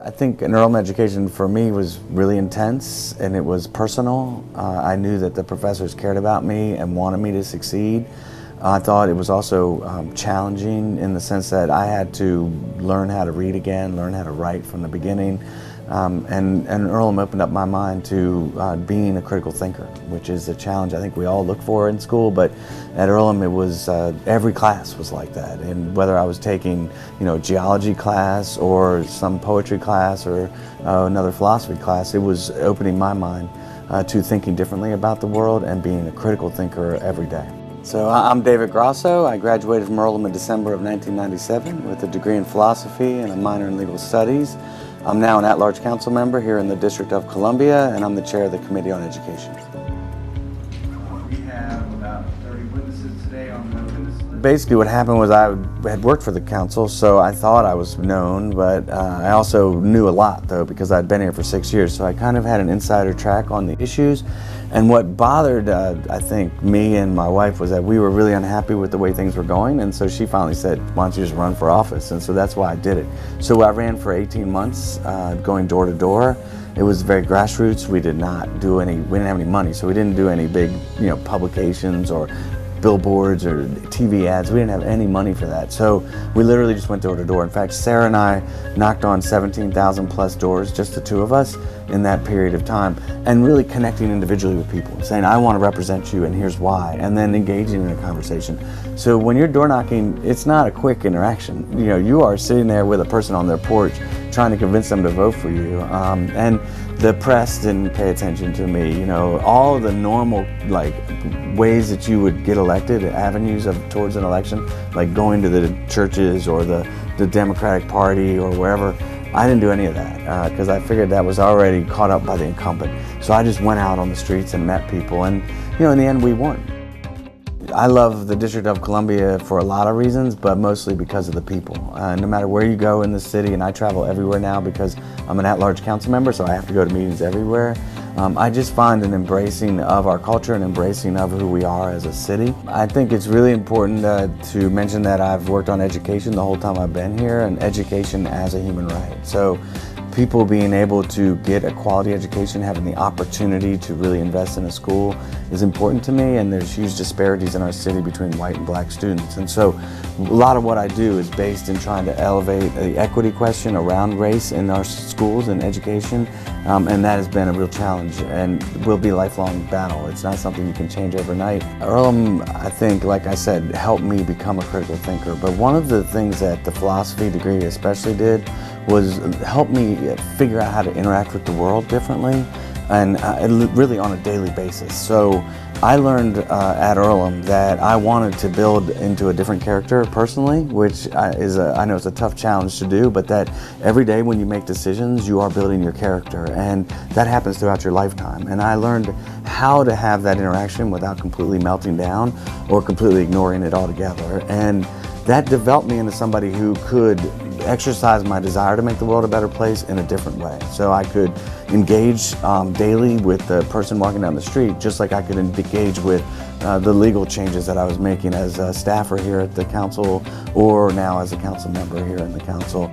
I think an Earlham education for me was really intense and it was personal. I knew that the professors cared about me and wanted me to succeed. I thought it was also challenging in the sense that I had to learn how to read again, learn how to write from the beginning. And Earlham opened up my mind to being a critical thinker, which is a challenge I think we all look for in school, but at Earlham it was, every class was like that. And whether I was taking, geology class or some poetry class or another philosophy class, it was opening my mind to thinking differently about the world and being a critical thinker every day. So I'm David Grosso. I graduated from Earlham in December of 1997 with a degree in philosophy and a minor in legal studies. I'm now an at-large council member here in the District of Columbia, and I'm the chair of the Committee on Education. We have about 30 witnesses today on the witness list. Basically what happened was I had worked for the council, so I thought I was known, but I also knew a lot though because I'd been here for 6 years, so I kind of had an insider track on the issues. And what bothered, I think, me and my wife was that we were really unhappy with the way things were going, and so she finally said, why don't you just run for office? And so that's why I did it. So I ran for 18 months, going door to door. It was very grassroots. We didn't have any money, so we didn't do any big, publications or billboards or TV ads. We didn't have any money for that. So we literally just went door to door. In fact, Sarah and I knocked on 17,000 plus doors, just the two of us, in that period of time, and really connecting individually with people, saying, I want to represent you and here's why, and then engaging in a conversation. So when you're door knocking, it's not a quick interaction. You are sitting there with a person on their porch trying to convince them to vote for you. And the press didn't pay attention to me. All of the normal ways that you would get elected, avenues towards an election, like going to the churches or the Democratic Party or wherever, I didn't do any of that because I figured that was already caught up by the incumbent. So I just went out on the streets and met people, and in the end we won. I love the District of Columbia for a lot of reasons, but mostly because of the people. No matter where you go in the city, and I travel everywhere now because I'm an at-large council member, so I have to go to meetings everywhere. I just find an embracing of our culture and embracing of who we are as a city. I think it's really important to mention that I've worked on education the whole time I've been here, and education as a human right. So people being able to get a quality education, having the opportunity to really invest in a school is important to me, and there's huge disparities in our city between white and black students. And so a lot of what I do is based in trying to elevate the equity question around race in our schools and education, and that has been a real challenge and will be a lifelong battle. It's not something you can change overnight. Earlham, I think, like I said, helped me become a critical thinker, but one of the things that the philosophy degree especially did was help me figure out how to interact with the world differently and really on a daily basis. So I learned at Earlham that I wanted to build into a different character personally, which I know it's a tough challenge to do, but that every day when you make decisions, you are building your character, and that happens throughout your lifetime. And I learned how to have that interaction without completely melting down or completely ignoring it altogether. And that developed me into somebody who could exercise my desire to make the world a better place in a different way. So I could engage daily with the person walking down the street, just like I could engage with the legal changes that I was making as a staffer here at the council or now as a council member here in the council.